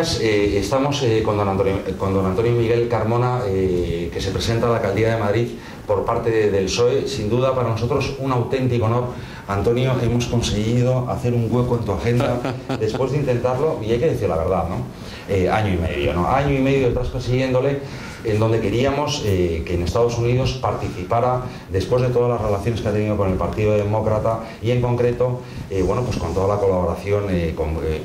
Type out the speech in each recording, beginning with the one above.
días estamos con don Antonio Miguel Carmona, que se presenta a la Alcaldía de Madrid por parte del PSOE. Sin duda para nosotros un auténtico honor. Antonio, hemos conseguido hacer un hueco en tu agenda después de intentarlo, y hay que decir la verdad, ¿no? Año y medio, ¿no? Año y medio detrás persiguiéndole, en donde queríamos que en Estados Unidos participara, después de todas las relaciones que ha tenido con el Partido Demócrata y en concreto, bueno, pues con toda la colaboración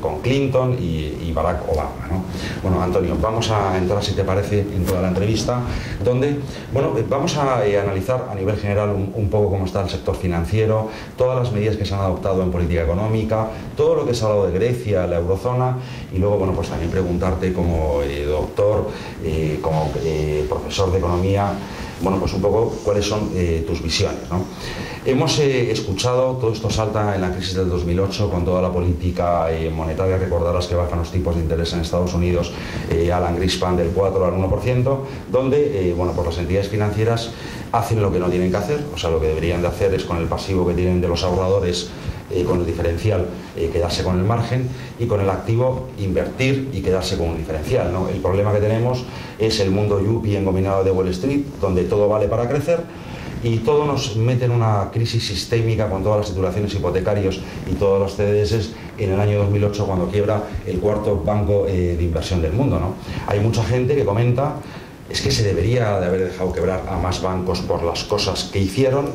con Clinton y Barack Obama, ¿no? Bueno, Antonio, vamos a entrar, si te parece, en toda la entrevista, donde, bueno, vamos a analizar a nivel general un poco cómo está el sector financiero, todas las medidas que se han adoptado en política económica, todo lo que se ha hablado de Grecia, la eurozona, y luego, bueno, pues también preguntarte como doctor, como profesor de economía, bueno, pues un poco cuáles son tus visiones, ¿no? Hemos escuchado, todo esto salta en la crisis del 2008 con toda la política monetaria. Recordarás que bajan los tipos de interés en Estados Unidos, Alan Greenspan del 4 al 1%, donde, bueno, pues las entidades financieras hacen lo que no tienen que hacer, o sea, lo que deberían de hacer es con el pasivo que tienen de los ahorradores, con el diferencial, quedarse con el margen, y con el activo invertir y quedarse con un diferencial, ¿no? El problema que tenemos es el mundo yuppie engominado de Wall Street, donde todo vale para crecer y todo nos mete en una crisis sistémica con todas las titulaciones hipotecarios y todos los CDS en el año 2008, cuando quiebra el cuarto banco de inversión del mundo, ¿no? Hay mucha gente que comenta es que se debería de haber dejado quebrar a más bancos por las cosas que hicieron.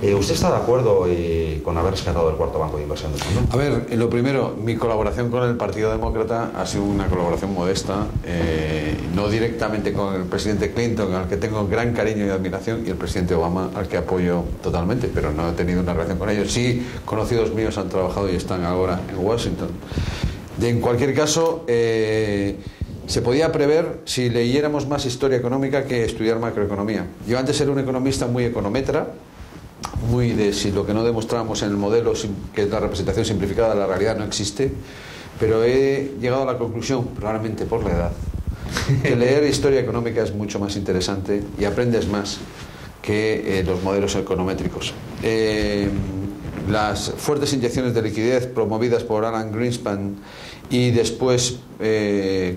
¿Usted está de acuerdo con haber rescatado el cuarto banco de inversión del mundo? A ver, lo primero, mi colaboración con el Partido Demócrata ha sido una colaboración modesta, no directamente con el presidente Clinton, al que tengo gran cariño y admiración, y el presidente Obama, al que apoyo totalmente, pero no he tenido una relación con ellos. Sí, conocidos míos han trabajado y están ahora en Washington. En cualquier caso, se podía prever, si leyéramos más historia económica, que estudiar macroeconomía. Yo antes era un economista muy econometra, muy de si lo que no demostramos en el modelo, que es la representación simplificada de la realidad, no existe, pero he llegado a la conclusión, probablemente por la edad, que leer historia económica es mucho más interesante y aprendes más que los modelos econométricos. Las fuertes inyecciones de liquidez promovidas por Alan Greenspan y después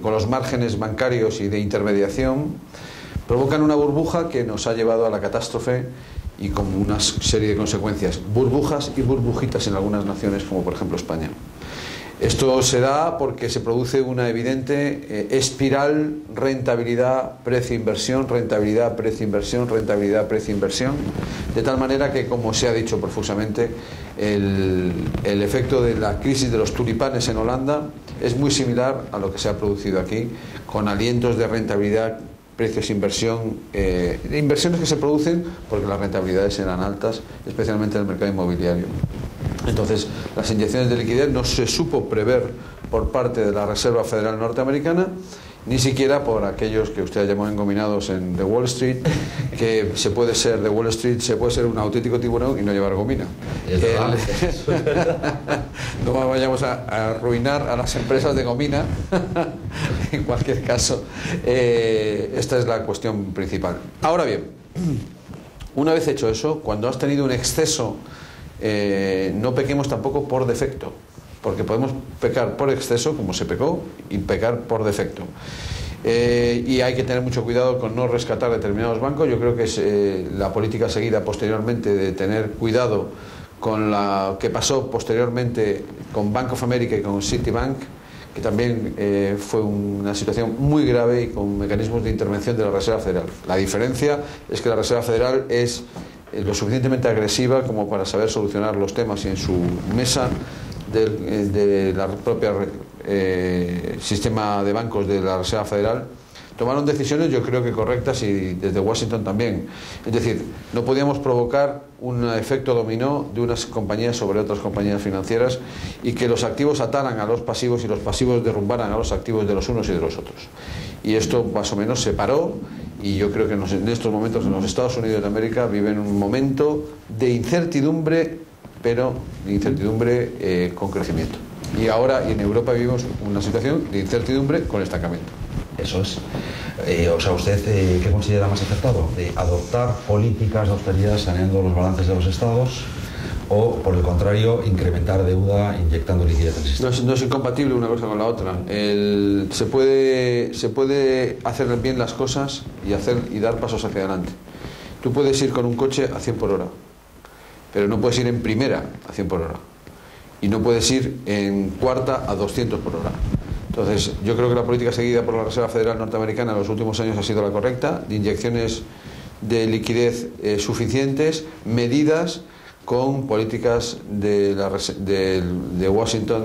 con los márgenes bancarios y de intermediación provocan una burbuja que nos ha llevado a la catástrofe, y con una serie de consecuencias, burbujas y burbujitas en algunas naciones, como por ejemplo España. Esto se da porque se produce una evidente espiral rentabilidad, precio, inversión, rentabilidad, precio, inversión, rentabilidad, precio, inversión, de tal manera que, como se ha dicho profusamente, el efecto de la crisis de los tulipanes en Holanda es muy similar a lo que se ha producido aquí, con alientos de rentabilidad, precios, inversión, inversiones que se producen porque las rentabilidades eran altas, especialmente en el mercado inmobiliario. Entonces, las inyecciones de liquidez no se supo prever por parte de la Reserva Federal Norteamericana, ni siquiera por aquellos que usted ha llamado engominados de Wall Street, que se puede ser de Wall Street, se puede ser un auténtico tiburón y no llevar gomina. No vayamos a arruinar a las empresas de gomina. En cualquier caso, esta es la cuestión principal. Ahora bien, una vez hecho eso, cuando has tenido un exceso, no pequemos tampoco por defecto, porque podemos pecar por exceso, como se pecó, y pecar por defecto. Y hay que tener mucho cuidado con no rescatar determinados bancos. Yo creo que es la política seguida posteriormente de tener cuidado con la que pasó posteriormente con Bank of America y con Citibank, que también fue una situación muy grave y con mecanismos de intervención de la Reserva Federal. La diferencia es que la Reserva Federal es lo suficientemente agresiva como para saber solucionar los temas, y en su mesa de la propia sistema de bancos de la Reserva Federal tomaron decisiones, yo creo que correctas, y desde Washington también. Es decir, no podíamos provocar un efecto dominó de unas compañías sobre otras compañías financieras, y que los activos ataran a los pasivos y los pasivos derrumbaran a los activos de los unos y de los otros. Y esto más o menos se paró, y yo creo que en estos momentos en los Estados Unidos de América viven un momento de incertidumbre, pero de incertidumbre con crecimiento. Y ahora en Europa vivimos una situación de incertidumbre con estancamiento. Eso es. O sea, ¿usted qué considera más acertado? ¿De adoptar políticas de austeridad saneando los balances de los estados? o, por el contrario, incrementar deuda inyectando liquidez en el sistema. No es incompatible una cosa con la otra. Se puede hacer bien las cosas y dar pasos hacia adelante. Tú puedes ir con un coche a 100 por hora, pero no puedes ir en primera a 100 por hora. Y no puedes ir en cuarta a 200 por hora. Entonces, yo creo que la política seguida por la Reserva Federal norteamericana en los últimos años ha sido la correcta, de inyecciones de liquidez suficientes, medidas con políticas de Washington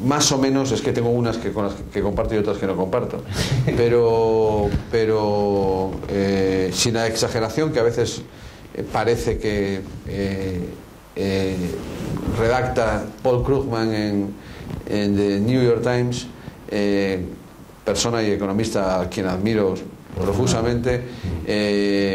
más o menos. Es que tengo unas con las que comparto y otras que no comparto, pero sin la exageración que a veces parece que redacta Paul Krugman en The New York Times, persona y economista a quien admiro profusamente.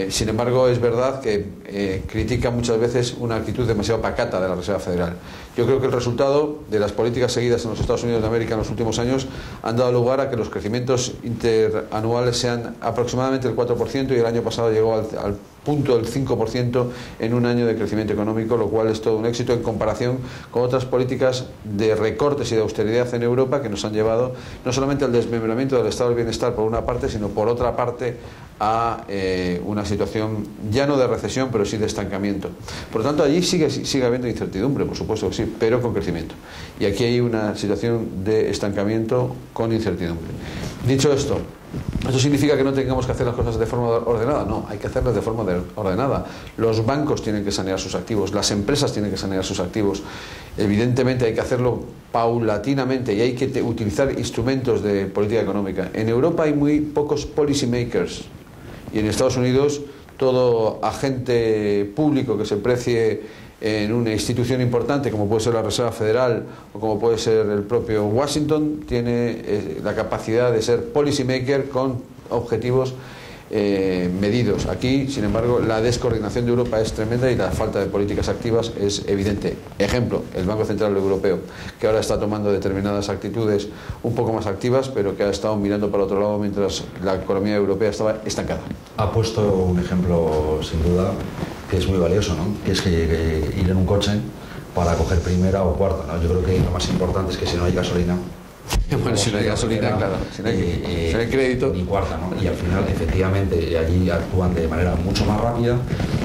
Sin embargo, es verdad que critica muchas veces una actitud demasiado pacata de la Reserva Federal. Yo creo que el resultado de las políticas seguidas en los Estados Unidos de América en los últimos años han dado lugar a que los crecimientos interanuales sean aproximadamente el 4%, y el año pasado llegó al punto del 5% en un año de crecimiento económico, lo cual es todo un éxito en comparación con otras políticas de recortes y de austeridad en Europa que nos han llevado no solamente al desmembramiento del estado del bienestar por una parte, sino por otra parte a una situación ya no de recesión, pero sí de estancamiento. Por lo tanto, allí sigue habiendo incertidumbre, por supuesto que sí, pero con crecimiento. Y aquí hay una situación de estancamiento con incertidumbre. Dicho esto, ¿eso significa que no tengamos que hacer las cosas de forma ordenada? No, hay que hacerlas de forma ordenada. Los bancos tienen que sanear sus activos, las empresas tienen que sanear sus activos. Evidentemente hay que hacerlo paulatinamente y hay que utilizar instrumentos de política económica. En Europa hay muy pocos policy makers, y en Estados Unidos todo agente público que se precie en una institución importante como puede ser la Reserva Federal o como puede ser el propio Washington tiene la capacidad de ser policy maker con objetivos medidos. Aquí, sin embargo, la descoordinación de Europa es tremenda y la falta de políticas activas es evidente. Ejemplo, el Banco Central Europeo, que ahora está tomando determinadas actitudes un poco más activas, pero que ha estado mirando para otro lado mientras la economía europea estaba estancada. Ha puesto un ejemplo, sin duda, que es muy valioso, ¿no? Que es que ir en un coche para coger primera o cuarta, ¿no? Yo creo que lo más importante es que si no hay gasolina... Bueno, si no hay gasolina, claro, si no hay crédito... Ni cuarta, ¿no? Y al final, efectivamente, allí actúan de manera mucho más rápida,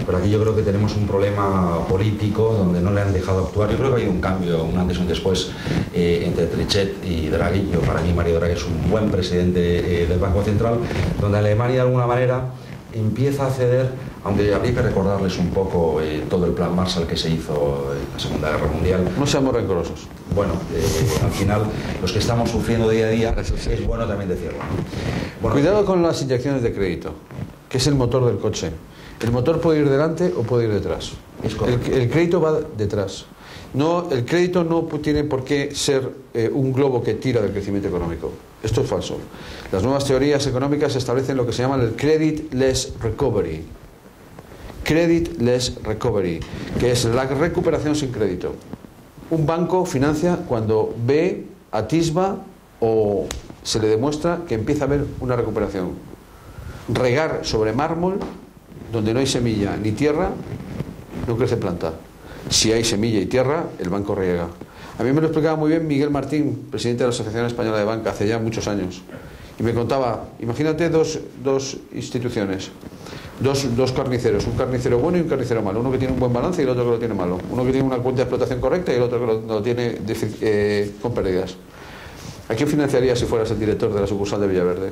pero aquí yo creo que tenemos un problema político donde no le han dejado actuar. Yo creo que ha habido un cambio, un antes y un después, entre Trichet y Draghi. Para mí, Mario Draghi es un buen presidente del Banco Central, donde Alemania, de alguna manera, empieza a ceder, aunque habría que recordarles un poco todo el plan Marshall que se hizo en la Segunda Guerra Mundial. No seamos rencorosos. Bueno, al final, los que estamos sufriendo día a día, es bueno también decirlo, ¿no? Bueno, cuidado con las inyecciones de crédito, que es el motor del coche. El motor puede ir delante o puede ir detrás. El crédito va detrás. No, el crédito no tiene por qué ser un globo que tira del crecimiento económico. Esto es falso. Las nuevas teorías económicas establecen lo que se llama el credit-less recovery. Credit-less recovery, que es la recuperación sin crédito. Un banco financia cuando ve, atisba o se le demuestra que empieza a haber una recuperación. Regar sobre mármol, donde no hay semilla ni tierra, no crece planta. Si hay semilla y tierra, el banco riega. A mí me lo explicaba muy bien Miguel Martín, presidente de la Asociación Española de Banca, hace ya muchos años. Y me contaba, imagínate dos instituciones, dos carniceros, un carnicero bueno y un carnicero malo. Uno que tiene un buen balance y el otro que lo tiene malo. Uno que tiene una cuenta de explotación correcta y el otro que lo tiene con pérdidas. ¿A quién financiarías si fueras el director de la sucursal de Villaverde?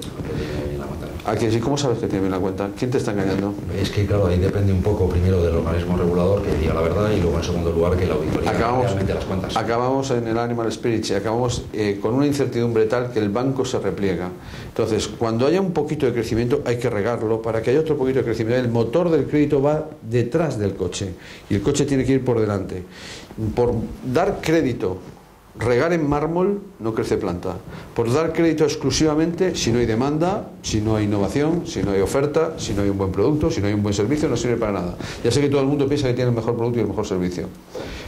¿A quién? ¿Cómo sabes que tiene bien la cuenta? ¿Quién te está engañando? Es que claro, ahí depende un poco primero del organismo regulador que diga la verdad y luego en segundo lugar que la auditoría realmente las cuentas. Acabamos en el Animal Spirits y acabamos con una incertidumbre tal que el banco se repliega. Entonces, cuando haya un poquito de crecimiento hay que regarlo para que haya otro poquito de crecimiento. El motor del crédito va detrás del coche y el coche tiene que ir por delante. Por dar crédito, regar en mármol, no crece planta. Por dar crédito exclusivamente, si no hay demanda, si no hay innovación, si no hay oferta, si no hay un buen producto, si no hay un buen servicio, no sirve para nada. Ya sé que todo el mundo piensa que tiene el mejor producto y el mejor servicio,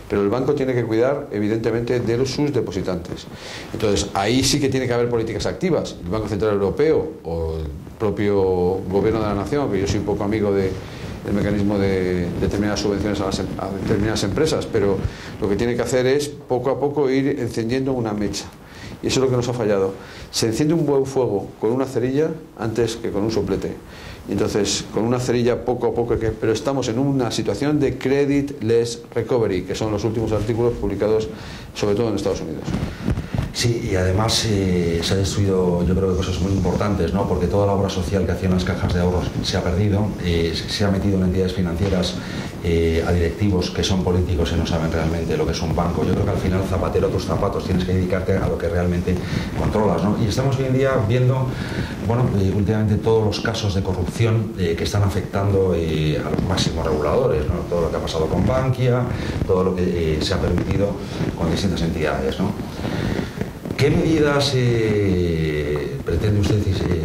pero el banco tiene que cuidar, evidentemente, de sus depositantes. Entonces, ahí sí que tiene que haber políticas activas. El Banco Central Europeo o el propio Gobierno de la Nación, que yo soy un poco amigo el mecanismo de determinadas subvenciones a determinadas empresas, pero lo que tiene que hacer es poco a poco ir encendiendo una mecha. Y eso es lo que nos ha fallado. Se enciende un buen fuego con una cerilla antes que con un soplete. Y entonces, con una cerilla poco a poco, pero estamos en una situación de credit-less recovery, que son los últimos artículos publicados sobre todo en Estados Unidos. Sí, y además se ha destruido, yo creo que cosas muy importantes, ¿no? Porque toda la obra social que hacían las cajas de ahorros se ha perdido, se ha metido en entidades financieras a directivos que son políticos y no saben realmente lo que es un banco. Yo creo que al final, zapatero a tus zapatos, tienes que dedicarte a lo que realmente controlas, ¿no? Y estamos hoy en día viendo, bueno, últimamente todos los casos de corrupción que están afectando a los máximos reguladores, ¿no? Todo lo que ha pasado con Bankia, todo lo que se ha permitido con distintas entidades, ¿no? ¿Qué medidas pretende usted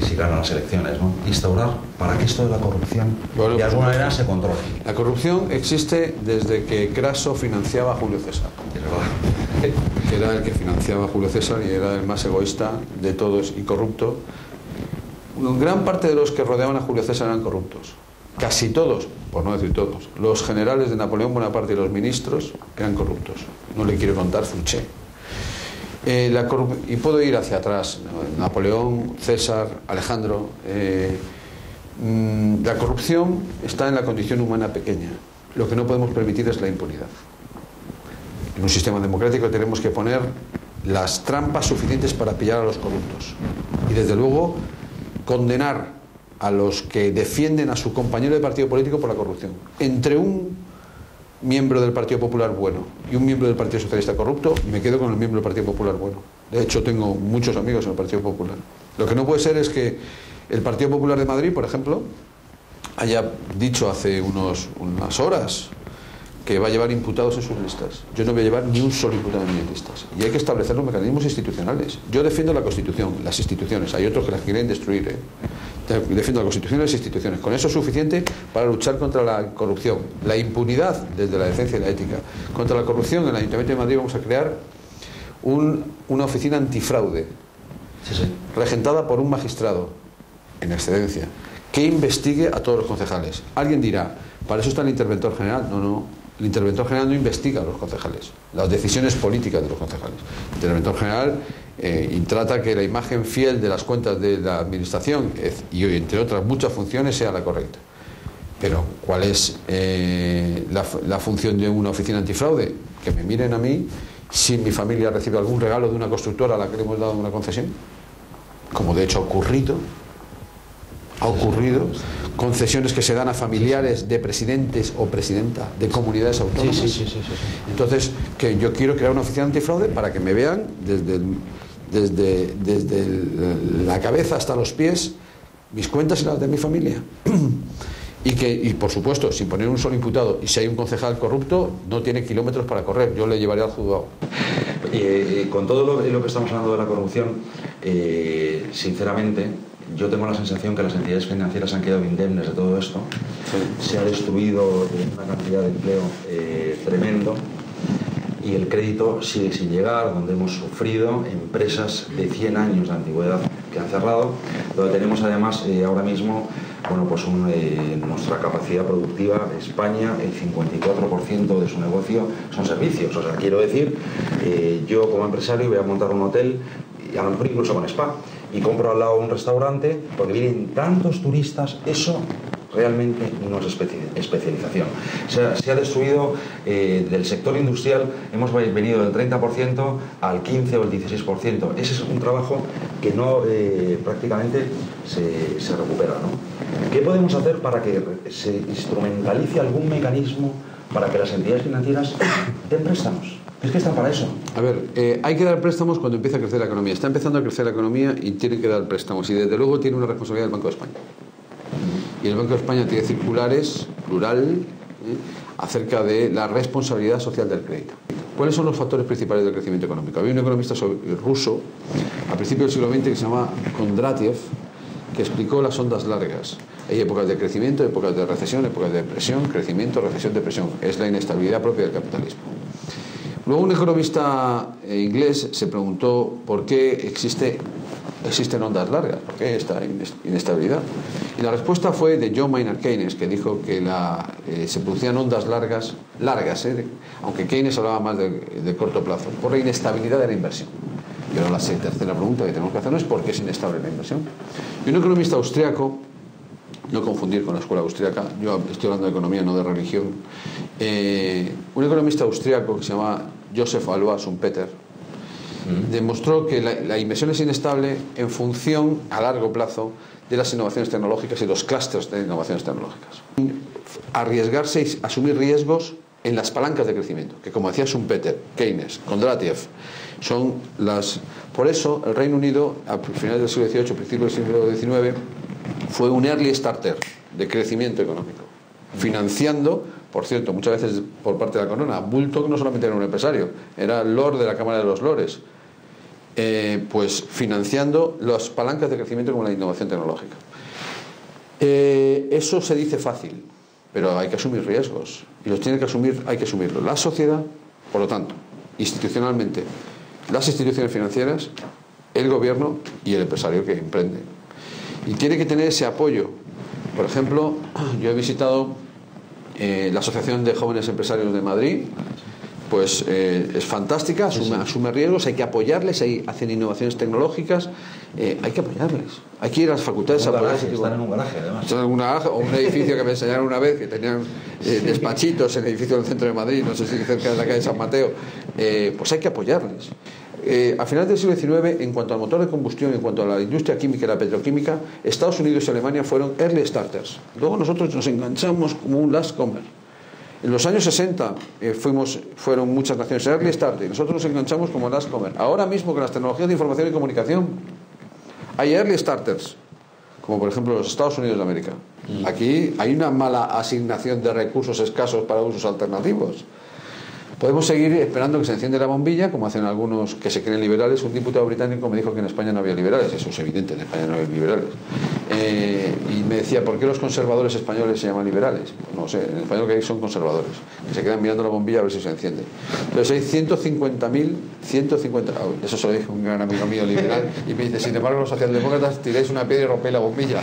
si gana las elecciones, ¿no? Instaurar para que esto de la corrupción de alguna manera se controle? La corrupción existe desde que Craso financiaba a Julio César. Es verdad. Que era el que financiaba a Julio César y era el más egoísta de todos y corrupto. Gran parte de los que rodeaban a Julio César eran corruptos. Casi todos, por no decir todos, los generales de Napoleón Bonaparte y los ministros eran corruptos. No le quiero contar Fouché. Y puedo ir hacia atrás, Napoleón, César, Alejandro. La corrupción está en la condición humana pequeña. Lo que no podemos permitir es la impunidad. En un sistema democrático tenemos que poner las trampas suficientes para pillar a los corruptos. Y desde luego condenar a los que defienden a su compañero de partido político por la corrupción. Entre un miembro del Partido Popular bueno y un miembro del Partido Socialista corrupto, me quedo con el miembro del Partido Popular bueno. De hecho, tengo muchos amigos en el Partido Popular. Lo que no puede ser es que el Partido Popular de Madrid, por ejemplo, haya dicho hace unas horas que va a llevar imputados en sus listas. Yo no voy a llevar ni un solo imputado en mis listas. Y hay que establecer los mecanismos institucionales. Yo defiendo la Constitución, las instituciones. Hay otros que las quieren destruir, Defiendo la Constitución y las instituciones. Con eso es suficiente para luchar contra la corrupción. La impunidad, desde la decencia y la ética. Contra la corrupción, en el Ayuntamiento de Madrid vamos a crear una oficina antifraude, regentada por un magistrado, en excedencia, que investigue a todos los concejales. Alguien dirá, ¿para eso está el interventor general? No. El interventor general no investiga a los concejales, las decisiones políticas de los concejales. El interventor general y trata que la imagen fiel de las cuentas de la administración y entre otras muchas funciones sea la correcta. Pero ¿cuál es la función de una oficina antifraude? Que me miren a mí si mi familia recibe algún regalo de una constructora a la que le hemos dado una concesión, como de hecho ha ocurrido concesiones que se dan a familiares de presidentes o presidenta de comunidades autónomas. Sí. Entonces, que yo quiero crear una oficina antifraude para que me vean desde la cabeza hasta los pies mis cuentas y las de mi familia. Y por supuesto, sin poner un solo imputado, y si hay un concejal corrupto, no tiene kilómetros para correr, yo le llevaré al juzgado. Con todo lo que estamos hablando de la corrupción, sinceramente, yo tengo la sensación que las entidades financieras han quedado indemnes de todo esto. Sí. Se ha destruido una cantidad de empleo tremendo y el crédito sigue sin llegar, donde hemos sufrido empresas de 100 años de antigüedad que han cerrado, donde tenemos además ahora mismo, bueno, pues nuestra capacidad productiva, España, el 54% de su negocio son servicios. O sea, quiero decir, yo como empresario voy a montar un hotel, y a lo mejor incluso con spa, y compro al lado un restaurante porque vienen tantos turistas. Eso realmente no es especialización. O sea, se ha destruido del sector industrial, hemos venido del 30% al 15 o el 16%. Ese es un trabajo que no prácticamente se recupera, ¿no? ¿Qué podemos hacer para que se instrumentalice algún mecanismo para que las entidades financieras den préstamos? Es que están para eso. A ver, hay que dar préstamos cuando empieza a crecer la economía. Está empezando a crecer la economía y tiene que dar préstamos. Y desde luego tiene una responsabilidad el Banco de España. Y el Banco de España tiene circulares, plural, acerca de la responsabilidad social del crédito. ¿Cuáles son los factores principales del crecimiento económico? Había un economista ruso a principios del siglo XX que se llama Kondratiev, que explicó las ondas largas. Hay épocas de crecimiento, épocas de recesión, épocas de depresión, crecimiento, recesión, depresión. Es la inestabilidad propia del capitalismo. Luego un economista inglés se preguntó por qué existe existen ondas largas? ¿Por qué esta inestabilidad? Y la respuesta fue de John Maynard Keynes, que dijo que se producían ondas largas, aunque Keynes hablaba más de corto plazo, por la inestabilidad de la inversión. Y ahora la tercera pregunta que tenemos que hacernos es ¿por qué es inestable la inversión? Y un economista austriaco, no confundir con la escuela austriaca, yo estoy hablando de economía, no de religión, un economista austriaco que se llama Joseph Alois Schumpeter demostró que la inversión es inestable en función a largo plazo de las innovaciones tecnológicas y los clústeres de innovaciones tecnológicas. Arriesgarse y asumir riesgos en las palancas de crecimiento, que como decía Schumpeter, Keynes, Kondratiev, son las... Por eso el Reino Unido, a finales del siglo XVIII, principios del siglo XIX, fue un early starter de crecimiento económico, financiando, por cierto, muchas veces por parte de la corona. Bullock no solamente era un empresario, era el Lord de la Cámara de los Lores, pues financiando las palancas de crecimiento como la innovación tecnológica. Eso se dice fácil, pero hay que asumir riesgos, y los tiene que asumir, hay que asumirlo la sociedad, por lo tanto, institucionalmente, las instituciones financieras, el gobierno y el empresario que emprende. Y tiene que tener ese apoyo. Por ejemplo, yo he visitado la Asociación de Jóvenes Empresarios de Madrid, pues es fantástica, asume riesgos, hay que apoyarles, hacen innovaciones tecnológicas, hay que apoyarles, hay que ir a las facultades a apoyarles. Están en un garaje, además. Están en un garaje, o un edificio que me enseñaron una vez, que tenían despachitos en el edificio del centro de Madrid, no sé si cerca de la calle San Mateo, pues hay que apoyarles. A finales del siglo XIX, en cuanto al motor de combustión, en cuanto a la industria química y la petroquímica, Estados Unidos y Alemania fueron early starters. Luego nosotros nos enganchamos como un last comer. En los años 60 fueron muchas naciones early starters y nosotros nos enganchamos como last comer. Ahora mismo con las tecnologías de información y comunicación hay early starters, como por ejemplo los Estados Unidos de América. Aquí hay una mala asignación de recursos escasos para usos alternativos. Podemos seguir esperando que se enciende la bombilla, como hacen algunos que se creen liberales. Un diputado británico me dijo que en España no había liberales. Eso es evidente, en España no hay liberales. Y me decía, ¿por qué los conservadores españoles se llaman liberales? Pues no sé, en español que hay son conservadores, que se quedan mirando la bombilla a ver si se enciende. Entonces hay 150.000, eso se lo dijo un gran amigo mío liberal, y me dice, sin embargo los socialdemócratas tiráis una piedra y rompéis la bombilla.